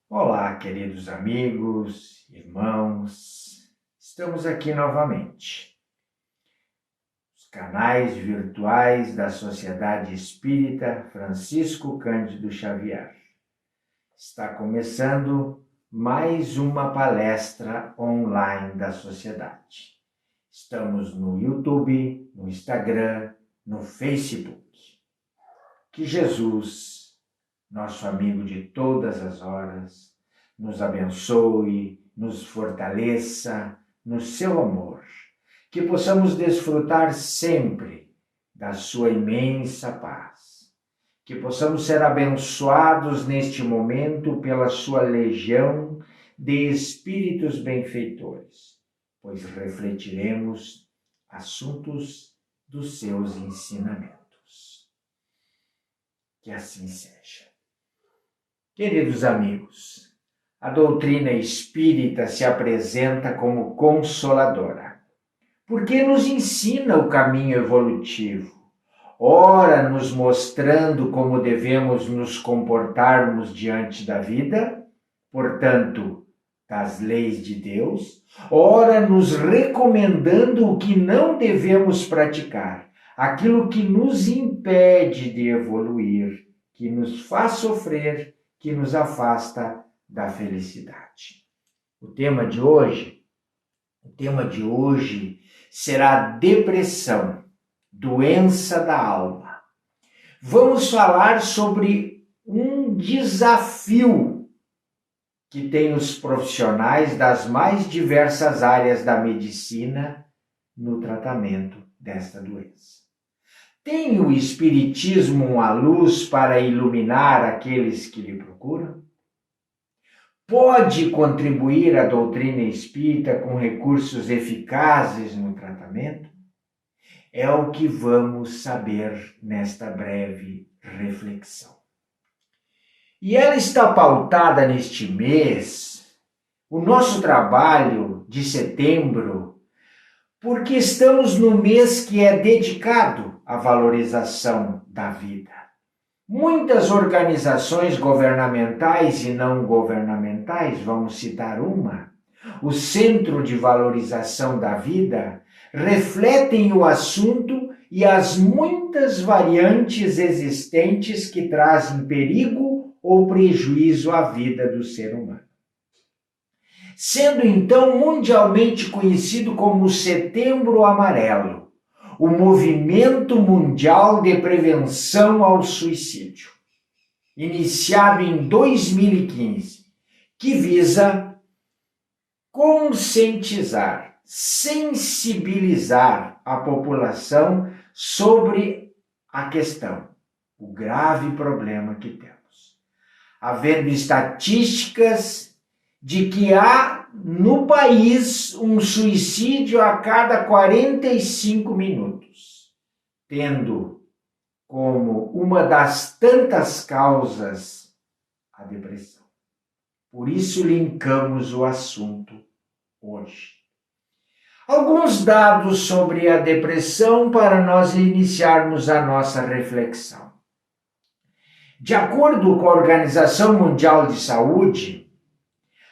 Olá, queridos amigos, irmãos, estamos aqui novamente. Os canais virtuais da Sociedade Espírita Francisco Cândido Xavier. Está começando mais uma palestra online da Sociedade. Estamos no YouTube, no Instagram, no Facebook. Que Jesus, nosso amigo de todas as horas, nos abençoe, nos fortaleça no seu amor, que possamos desfrutar sempre da sua imensa paz, que possamos ser abençoados neste momento pela sua legião de espíritos benfeitores, pois refletiremos assuntos dos seus ensinamentos. Que assim seja. Queridos amigos, a doutrina espírita se apresenta como consoladora, porque nos ensina o caminho evolutivo, ora nos mostrando como devemos nos comportarmos diante da vida, portanto, das leis de Deus, ora nos recomendando o que não devemos praticar, aquilo que nos impede de evoluir, que nos faz sofrer, que nos afasta da felicidade. O tema de hoje será depressão, doença da alma. Vamos falar sobre um desafio que tem os profissionais das mais diversas áreas da medicina no tratamento desta doença. Tem o Espiritismo uma luz para iluminar aqueles que lhe procuram? Pode contribuir a doutrina espírita com recursos eficazes no tratamento? É o que vamos saber nesta breve reflexão. E ela está pautada neste mês, o nosso trabalho de setembro, porque estamos no mês que é dedicado à valorização da vida. Muitas organizações governamentais e não governamentais, vamos citar uma, o Centro de Valorização da Vida, refletem o assunto e as muitas variantes existentes que trazem perigo ou prejuízo à vida do ser humano. Sendo então mundialmente conhecido como o Setembro Amarelo, o Movimento Mundial de Prevenção ao Suicídio, iniciado em 2015, que visa conscientizar, sensibilizar a população sobre a questão, o grave problema que temos. Havendo estatísticas de que há no país um suicídio a cada 45 minutos, tendo como uma das tantas causas a depressão. Por isso linkamos o assunto hoje. Alguns dados sobre a depressão para nós iniciarmos a nossa reflexão. De acordo com a Organização Mundial de Saúde,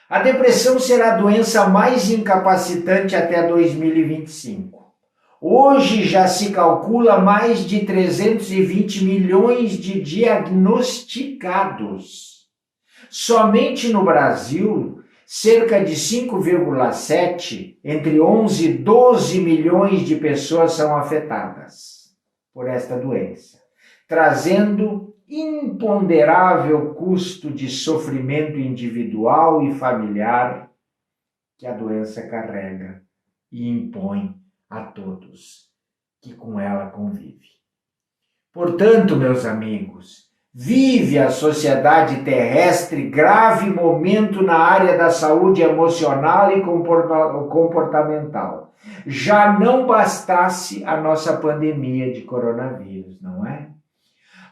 a depressão será a doença mais incapacitante até 2025. Hoje já se calcula mais de 320 milhões de diagnosticados. Somente no Brasil, cerca de 5,7, entre 11 e 12 milhões de pessoas são afetadas por esta doença, trazendo imponderável custo de sofrimento individual e familiar que a doença carrega e impõe a todos que com ela convivem. Portanto, meus amigos, vive a sociedade terrestre grave momento na área da saúde emocional e comportamental. Já não bastasse a nossa pandemia de coronavírus, não é?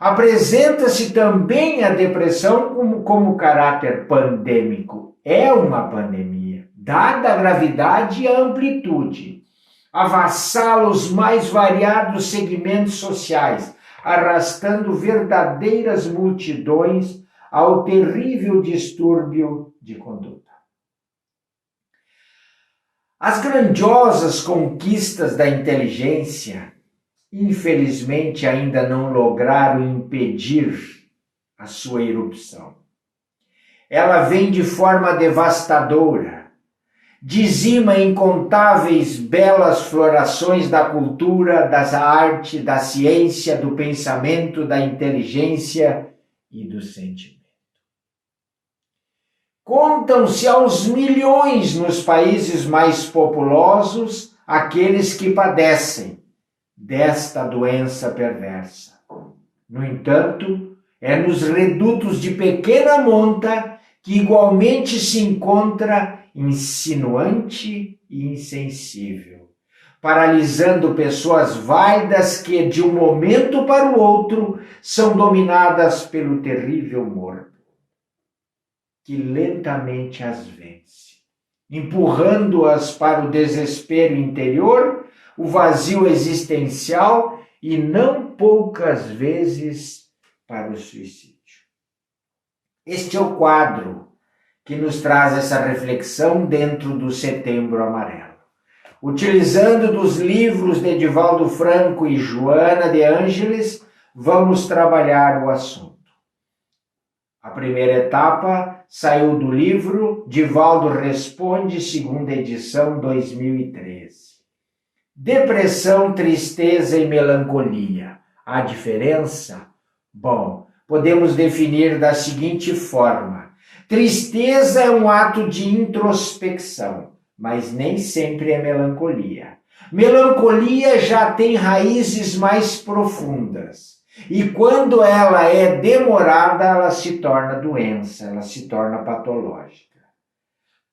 Apresenta-se também a depressão como caráter pandêmico. É uma pandemia, dada a gravidade e a amplitude. Avassala os mais variados segmentos sociais, arrastando verdadeiras multidões ao terrível distúrbio de conduta. As grandiosas conquistas da inteligência, infelizmente, ainda não lograram impedir a sua erupção. Ela vem de forma devastadora, dizima incontáveis belas florações da cultura, da arte, da ciência, do pensamento, da inteligência e do sentimento. Contam-se aos milhões nos países mais populosos aqueles que padecem desta doença perversa. No entanto, é nos redutos de pequena monta que igualmente se encontra insinuante e insensível, paralisando pessoas válidas que, de um momento para o outro, são dominadas pelo terrível morbo, que lentamente as vence, empurrando-as para o desespero interior, o vazio existencial e, não poucas vezes, para o suicídio. Este é o quadro que nos traz essa reflexão dentro do Setembro Amarelo. Utilizando dos livros de Divaldo Franco e Joana de Ângeles, vamos trabalhar o assunto. A primeira etapa saiu do livro Divaldo Responde, segunda edição, 2013. Depressão, tristeza e melancolia. A diferença? Bom, podemos definir da seguinte forma. Tristeza é um ato de introspecção, mas nem sempre é melancolia. Melancolia já tem raízes mais profundas. E quando ela é demorada, ela se torna doença, ela se torna patológica.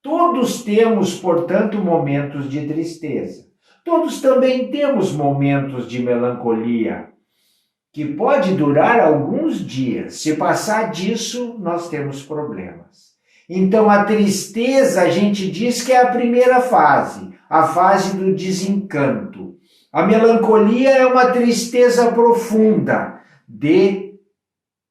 Todos temos, portanto, momentos de tristeza. Todos também temos momentos de melancolia, que pode durar alguns dias. Se passar disso, nós temos problemas. Então, a tristeza, a gente diz que é a primeira fase, a fase do desencanto. A melancolia é uma tristeza profunda, de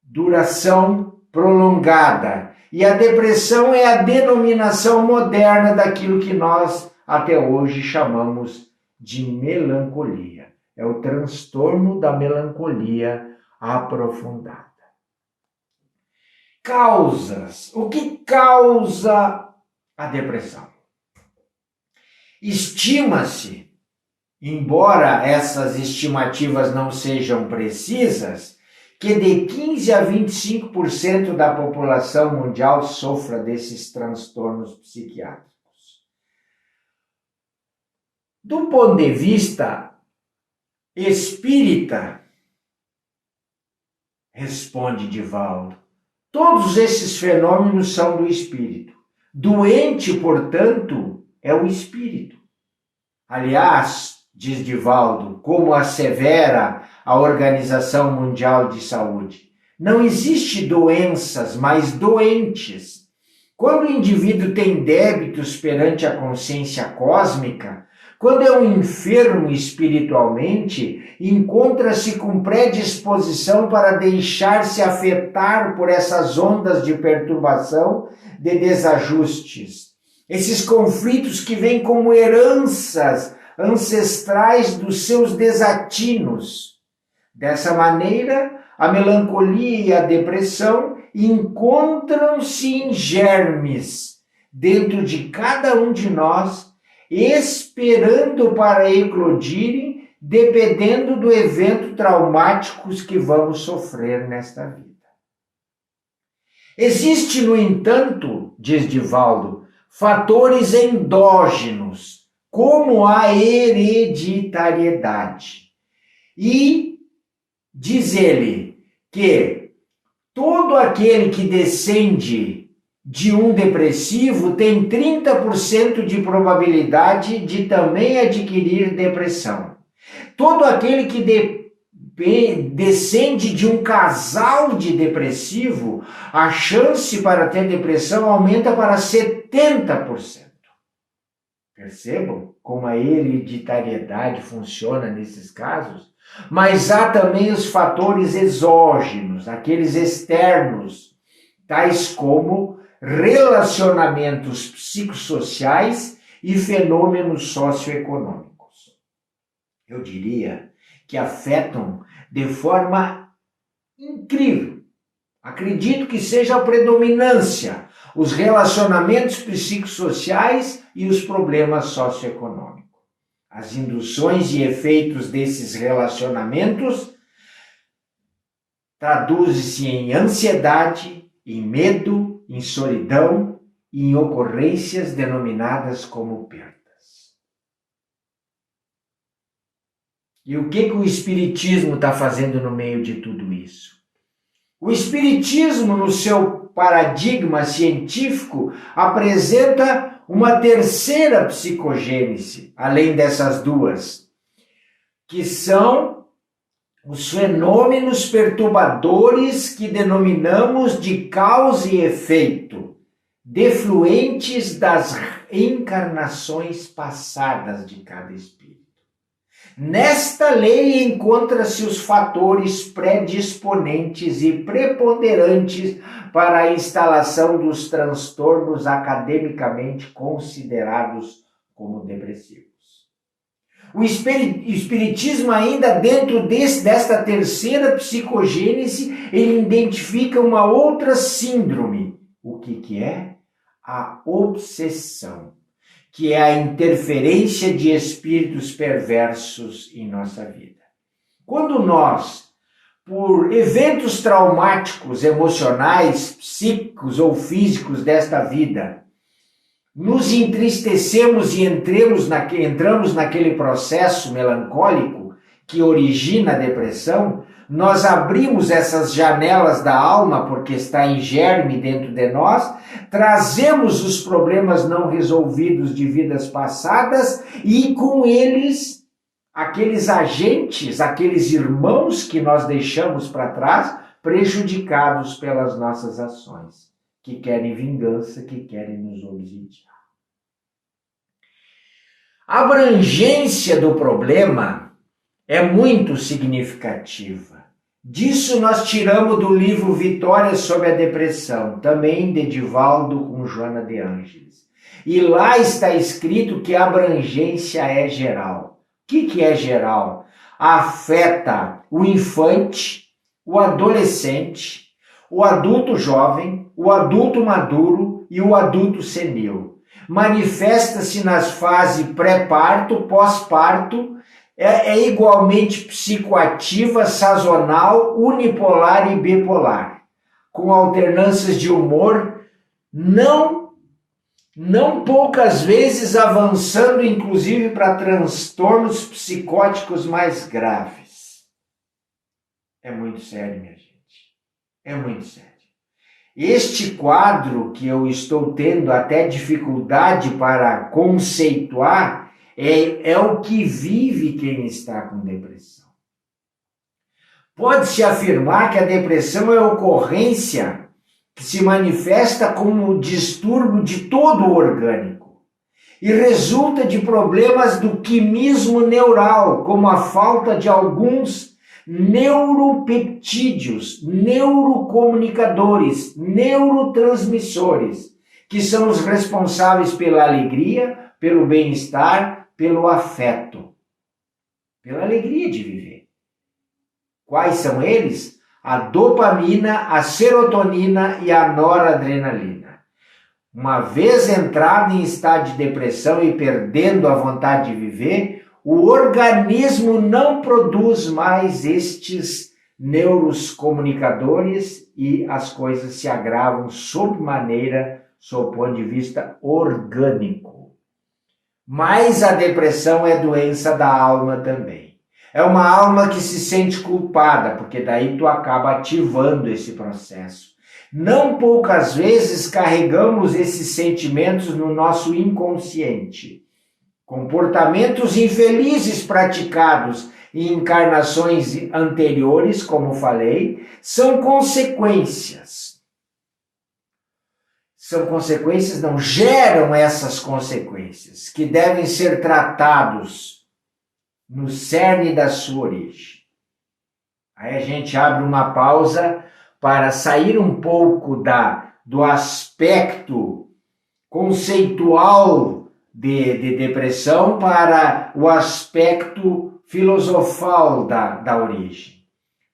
duração prolongada. E a depressão é a denominação moderna daquilo que nós até hoje chamamos de melancolia. É o transtorno da melancolia aprofundada. Causas. O que causa a depressão? Estima-se, embora essas estimativas não sejam precisas, que de 15 a 25% da população mundial sofra desses transtornos psiquiátricos. Do ponto de vista espírita, responde Divaldo, todos esses fenômenos são do espírito. Doente, portanto, é o espírito. Aliás, diz Divaldo, como assevera a Organização Mundial de Saúde, não existe doenças, mas doentes. Quando o indivíduo tem débitos perante a consciência cósmica, quando é um enfermo espiritualmente, encontra-se com predisposição para deixar-se afetar por essas ondas de perturbação, de desajustes. Esses conflitos que vêm como heranças ancestrais dos seus desatinos. Dessa maneira, a melancolia e a depressão encontram-se em germes dentro de cada um de nós, esperando para eclodirem, dependendo do evento traumático que vamos sofrer nesta vida. Existe, no entanto, diz Divaldo, fatores endógenos, como a hereditariedade. E diz ele que todo aquele que descende de um depressivo tem 30% de probabilidade de também adquirir depressão. Todo aquele que descende de um casal de depressivo, a chance para ter depressão aumenta para 70%. Percebam como a hereditariedade funciona nesses casos? Mas há também os fatores exógenos, aqueles externos, tais como relacionamentos psicossociais e fenômenos socioeconômicos. Eu diria que afetam de forma incrível. Acredito que seja a predominância os relacionamentos psicossociais e os problemas socioeconômicos. As induções e efeitos desses relacionamentos traduzem-se em ansiedade, em medo, em solidão e em ocorrências denominadas como perdas. E o que o Espiritismo está fazendo no meio de tudo isso? O Espiritismo, no seu paradigma científico, apresenta uma terceira psicogênese, além dessas duas, que são os fenômenos perturbadores que denominamos de causa e efeito, defluentes das encarnações passadas de cada espírito. Nesta lei encontra-se os fatores predisponentes e preponderantes para a instalação dos transtornos academicamente considerados como depressivos. O Espiritismo, ainda dentro desta terceira psicogênese, ele identifica uma outra síndrome. O que é? A obsessão, que é a interferência de espíritos perversos em nossa vida. Quando nós, por eventos traumáticos, emocionais, psíquicos ou físicos desta vida, nos entristecemos e entramos naquele processo melancólico que origina a depressão, nós abrimos essas janelas da alma, porque está em germe dentro de nós, trazemos os problemas não resolvidos de vidas passadas e com eles, aqueles agentes, aqueles irmãos que nós deixamos para trás, prejudicados pelas nossas ações, que querem vingança, que querem nos obsidiar. A abrangência do problema é muito significativa. Disso nós tiramos do livro Vitória sobre a Depressão, também de Divaldo com Joana de Ângeles. E lá está escrito que a abrangência é geral. O que é geral? Afeta o infante, o adolescente, o adulto jovem, o adulto maduro e o adulto senil. Manifesta-se nas fases pré-parto, pós-parto, é igualmente psicoativa, sazonal, unipolar e bipolar, com alternâncias de humor, não poucas vezes avançando inclusive para transtornos psicóticos mais graves. É muito sério, minha gente. É muito sério. Este quadro que eu estou tendo até dificuldade para conceituar é o que vive quem está com depressão. Pode-se afirmar que a depressão é a ocorrência que se manifesta como distúrbio de todo o orgânico e resulta de problemas do quimismo neural, como a falta de alguns neuropeptídeos, neurocomunicadores, neurotransmissores, que são os responsáveis pela alegria, pelo bem-estar, pelo afeto, pela alegria de viver. Quais são eles? A dopamina, a serotonina e a noradrenalina. Uma vez entrado em estado de depressão e perdendo a vontade de viver, o organismo não produz mais estes neurocomunicadores e as coisas se agravam sobremaneira, sob o ponto de vista orgânico. Mas a depressão é doença da alma também. É uma alma que se sente culpada, porque daí tu acaba ativando esse processo. Não poucas vezes carregamos esses sentimentos no nosso inconsciente. Comportamentos infelizes praticados em encarnações anteriores, como falei, são consequências. Geram essas consequências, que devem ser tratados no cerne da sua origem. Aí a gente abre uma pausa para sair um pouco do aspecto conceitual de depressão para o aspecto filosofal da origem.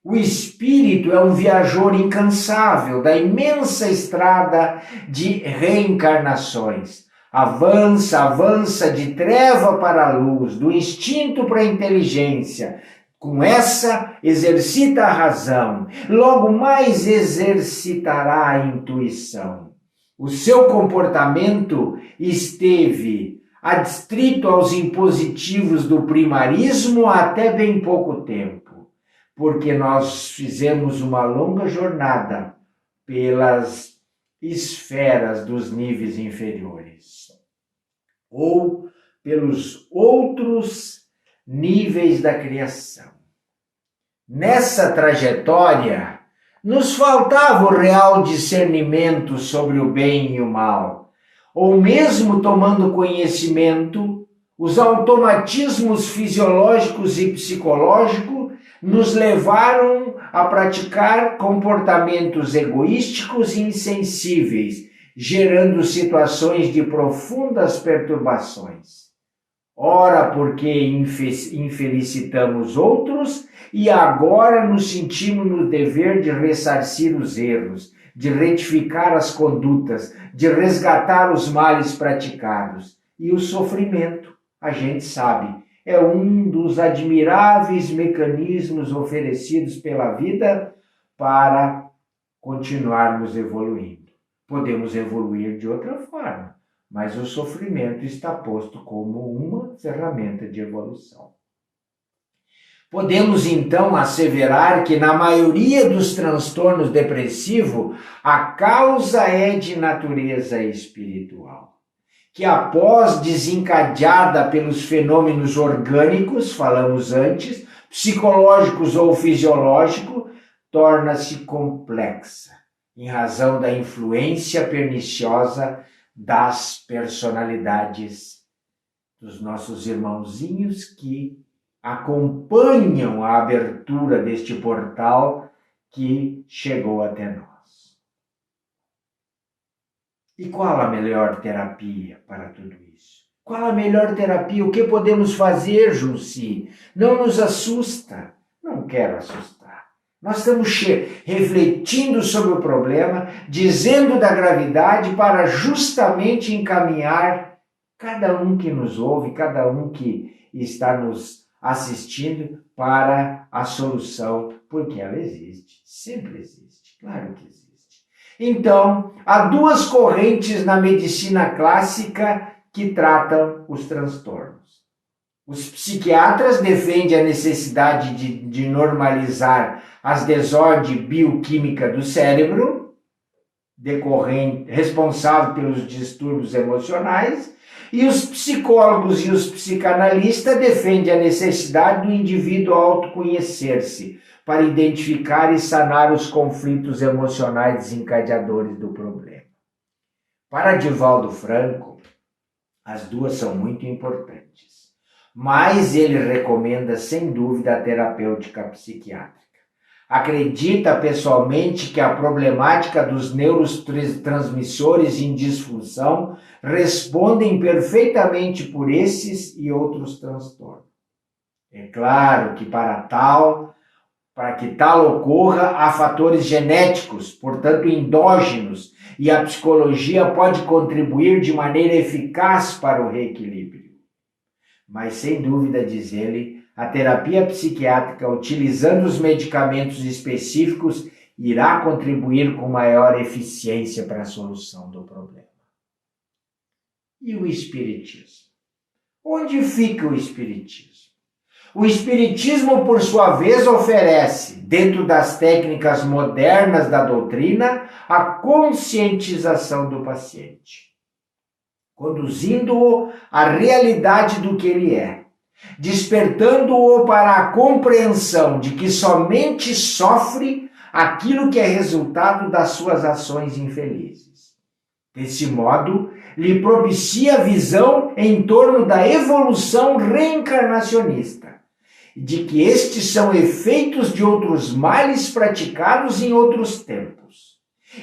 O espírito é um viajor incansável da imensa estrada de reencarnações. Avança, avança de treva para a luz, do instinto para a inteligência. Com essa, exercita a razão, logo mais exercitará a intuição. O seu comportamento esteve adstrito aos impositivos do primarismo até bem pouco tempo, porque nós fizemos uma longa jornada pelas esferas dos níveis inferiores, ou pelos outros níveis da criação. Nessa trajetória, nos faltava o real discernimento sobre o bem e o mal, ou mesmo tomando conhecimento, os automatismos fisiológicos e psicológicos nos levaram a praticar comportamentos egoísticos e insensíveis, gerando situações de profundas perturbações. Ora porque infelicitamos outros e agora nos sentimos no dever de ressarcir os erros, de retificar as condutas, de resgatar os males praticados. E o sofrimento, a gente sabe, é um dos admiráveis mecanismos oferecidos pela vida para continuarmos evoluindo. Podemos evoluir de outra forma, mas o sofrimento está posto como uma ferramenta de evolução. Podemos então asseverar que na maioria dos transtornos depressivos a causa é de natureza espiritual, que após desencadeada pelos fenômenos orgânicos, falamos antes, psicológicos ou fisiológicos, torna-se complexa, em razão da influência perniciosa das personalidades dos nossos irmãozinhos que acompanham a abertura deste portal que chegou até nós. E qual a melhor terapia para tudo isso? Qual a melhor terapia? O que podemos fazer, Jussi? Não nos assusta. Não quero assustar. Nós estamos refletindo sobre o problema, dizendo da gravidade para justamente encaminhar cada um que nos ouve, cada um que está nos assistindo para a solução, porque ela existe, sempre existe, claro que existe. Então, há duas correntes na medicina clássica que tratam os transtornos. Os psiquiatras defendem a necessidade de normalizar as desordens bioquímicas do cérebro, responsável pelos distúrbios emocionais, e os psicólogos e os psicanalistas defendem a necessidade do indivíduo autoconhecer-se para identificar e sanar os conflitos emocionais desencadeadores do problema. Para Divaldo Franco, as duas são muito importantes, mas ele recomenda sem dúvida a terapêutica psiquiátrica. Acredita pessoalmente que a problemática dos neurotransmissores em disfunção respondem perfeitamente por esses e outros transtornos. É claro que para que tal ocorra, há fatores genéticos, portanto endógenos, e a psicologia pode contribuir de maneira eficaz para o reequilíbrio. Mas sem dúvida, diz ele, a terapia psiquiátrica, utilizando os medicamentos específicos, irá contribuir com maior eficiência para a solução do problema. E o Espiritismo? Onde fica o Espiritismo? O Espiritismo, por sua vez, oferece, dentro das técnicas modernas da doutrina, a conscientização do paciente, conduzindo-o à realidade do que ele é, despertando-o para a compreensão de que somente sofre aquilo que é resultado das suas ações infelizes. Desse modo, lhe propicia a visão em torno da evolução reencarnacionista de que estes são efeitos de outros males praticados em outros tempos,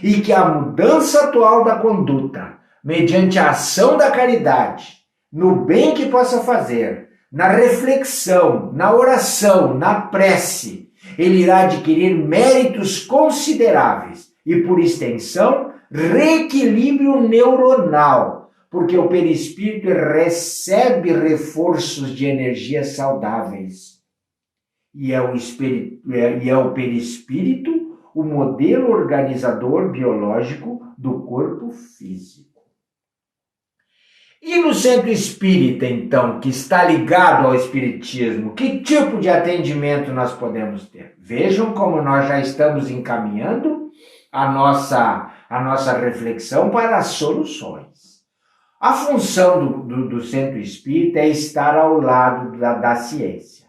e que a mudança atual da conduta, mediante a ação da caridade, no bem que possa fazer, na reflexão, na oração, na prece, ele irá adquirir méritos consideráveis e, por extensão, reequilíbrio neuronal, porque o perispírito recebe reforços de energias saudáveis. E é o perispírito o modelo organizador biológico do corpo físico. E no centro espírita, então, que está ligado ao espiritismo, que tipo de atendimento nós podemos ter? Vejam como nós já estamos encaminhando a nossa reflexão para as soluções. A função do centro espírita é estar ao lado da ciência.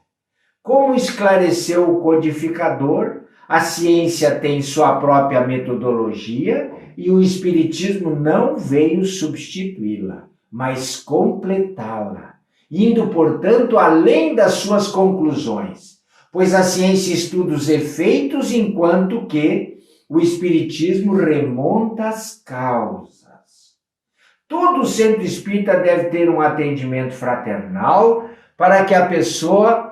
Como esclareceu o codificador, a ciência tem sua própria metodologia e o espiritismo não veio substituí-la, mas completá-la, indo, portanto, além das suas conclusões, pois a ciência estuda os efeitos, enquanto que o espiritismo remonta às causas. Todo centro espírita deve ter um atendimento fraternal para que a pessoa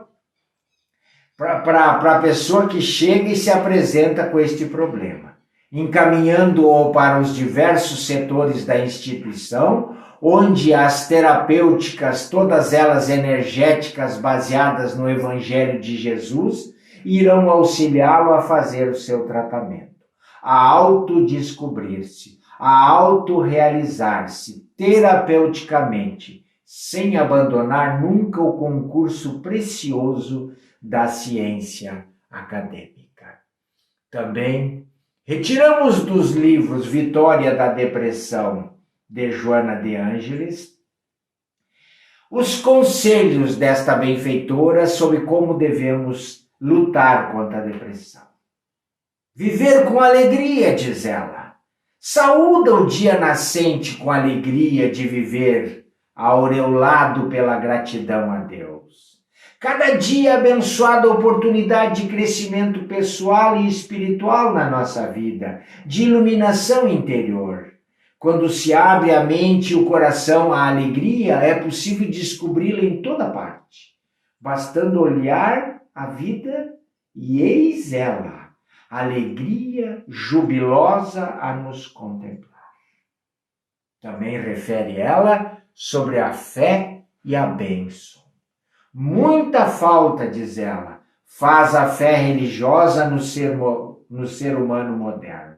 para a pessoa que chega e se apresenta com este problema, encaminhando-o para os diversos setores da instituição, onde as terapêuticas, todas elas energéticas baseadas no Evangelho de Jesus, irão auxiliá-lo a fazer o seu tratamento, a autodescobrir-se, a autorrealizar-se terapeuticamente, sem abandonar nunca o concurso precioso da ciência acadêmica. Também retiramos dos livros Vitória da Depressão, de Joana de Ângeles, os conselhos desta benfeitora sobre como devemos lutar contra a depressão. Viver com alegria, diz ela. Saúda o dia nascente com alegria de viver, aureolado pela gratidão a Deus. Cada dia abençoada oportunidade de crescimento pessoal e espiritual na nossa vida, de iluminação interior. Quando se abre a mente e o coração à alegria, é possível descobri-la em toda parte, bastando olhar a vida e eis ela, alegria jubilosa a nos contemplar. Também refere ela sobre a fé e a bênção. Muita falta, diz ela, faz a fé religiosa no ser humano moderno.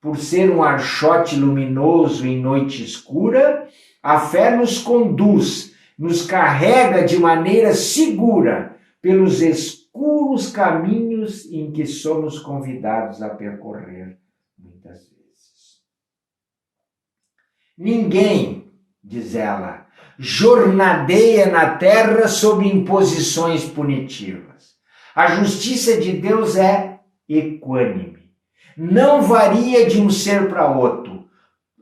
Por ser um archote luminoso em noite escura, a fé nos conduz, nos carrega de maneira segura pelos escuros caminhos em que somos convidados a percorrer muitas vezes. Ninguém, diz ela, jornadeia na terra sob imposições punitivas. A justiça de Deus é equânime. Não varia de um ser para outro.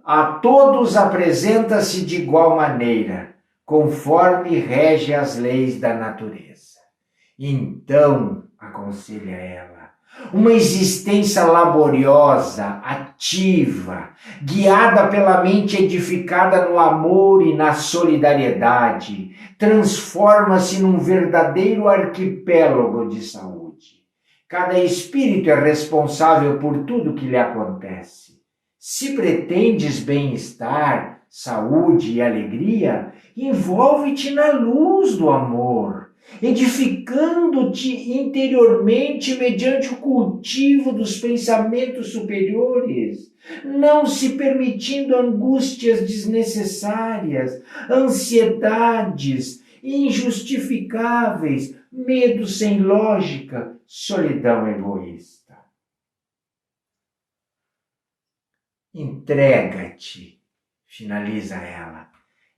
A todos apresenta-se de igual maneira, conforme rege as leis da natureza. Então, aconselha ela, uma existência laboriosa, ativa, guiada pela mente edificada no amor e na solidariedade, transforma-se num verdadeiro arquipélago de saúde. Cada espírito é responsável por tudo que lhe acontece. Se pretendes bem-estar, saúde e alegria, envolve-te na luz do amor, edificando-te interiormente mediante o cultivo dos pensamentos superiores, não se permitindo angústias desnecessárias, ansiedades injustificáveis, medo sem lógica, solidão egoísta. Entrega-te, finaliza ela,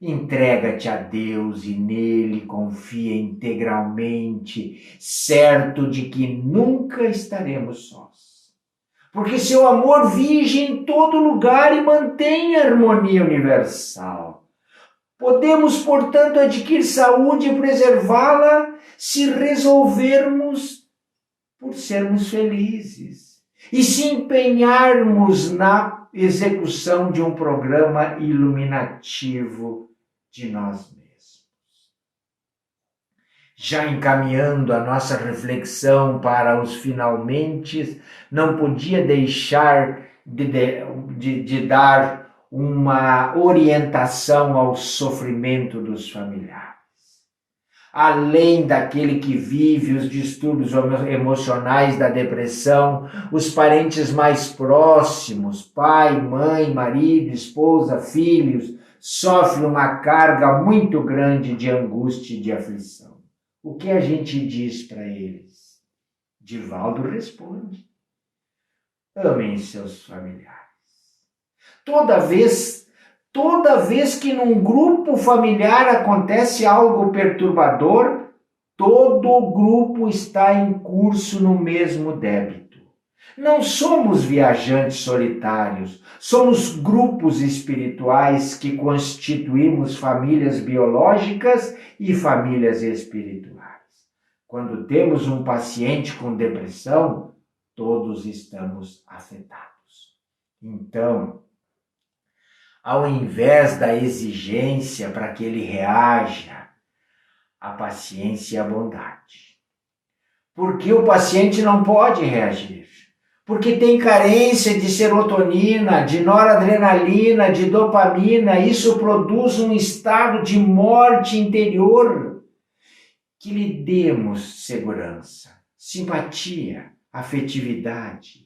entrega-te a Deus e nele confia integralmente, certo de que nunca estaremos sós. Porque seu amor vige em todo lugar e mantém a harmonia universal. Podemos, portanto, adquirir saúde e preservá-la se resolvermos por sermos felizes e se empenharmos na execução de um programa iluminativo de nós mesmos. Já encaminhando a nossa reflexão para os finalmente, não podia deixar de dar uma orientação ao sofrimento dos familiares. Além daquele que vive os distúrbios emocionais da depressão, os parentes mais próximos, pai, mãe, marido, esposa, filhos, sofrem uma carga muito grande de angústia e de aflição. O que a gente diz para eles? Divaldo responde: amem seus familiares. Toda vez que num grupo familiar acontece algo perturbador, todo o grupo está em curso no mesmo débito. Não somos viajantes solitários, somos grupos espirituais que constituímos famílias biológicas e famílias espirituais. Quando temos um paciente com depressão, todos estamos afetados. Então, ao invés da exigência para que ele reaja, a paciência e a bondade. Porque o paciente não pode reagir. Porque tem carência de serotonina, de noradrenalina, de dopamina. Isso produz um estado de morte interior. Que lhe demos segurança, simpatia, afetividade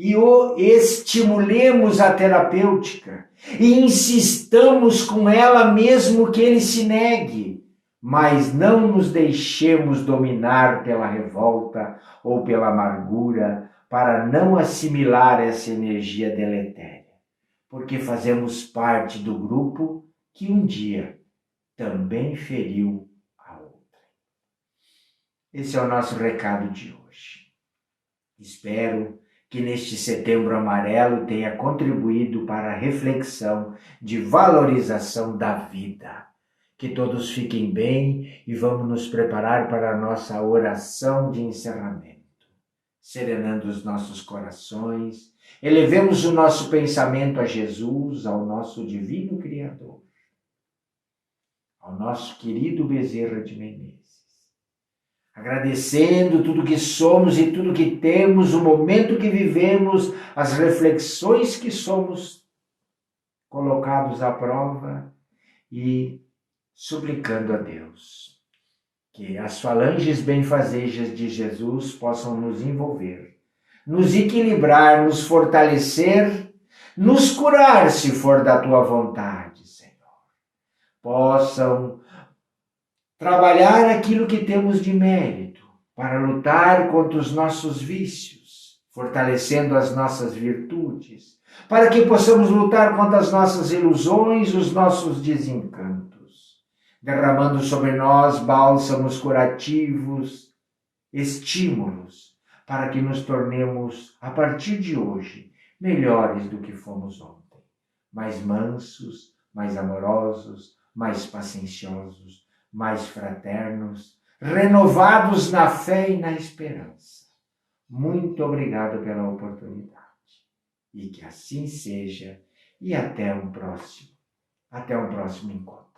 e o estimulemos a terapêutica e insistamos com ela mesmo que ele se negue, mas não nos deixemos dominar pela revolta ou pela amargura para não assimilar essa energia deletéria, porque fazemos parte do grupo que um dia também feriu a outra. Esse é o nosso recado de hoje. Espero que neste Setembro Amarelo tenha contribuído para a reflexão de valorização da vida. Que todos fiquem bem e vamos nos preparar para a nossa oração de encerramento. Serenando os nossos corações, elevemos o nosso pensamento a Jesus, ao nosso divino Criador, ao nosso querido Bezerra de Menezes. Agradecendo tudo que somos e tudo que temos, o momento que vivemos, as reflexões que somos colocados à prova e suplicando a Deus que as falanges benfazejas de Jesus possam nos envolver, nos equilibrar, nos fortalecer, nos curar se for da tua vontade, Senhor. Possam trabalhar aquilo que temos de mérito para lutar contra os nossos vícios, fortalecendo as nossas virtudes, para que possamos lutar contra as nossas ilusões, os nossos desencantos, derramando sobre nós bálsamos curativos, estímulos, para que nos tornemos, a partir de hoje, melhores do que fomos ontem, mais mansos, mais amorosos, mais pacienciosos, mais fraternos, renovados na fé e na esperança. Muito obrigado pela oportunidade. E que assim seja. E até um próximo encontro.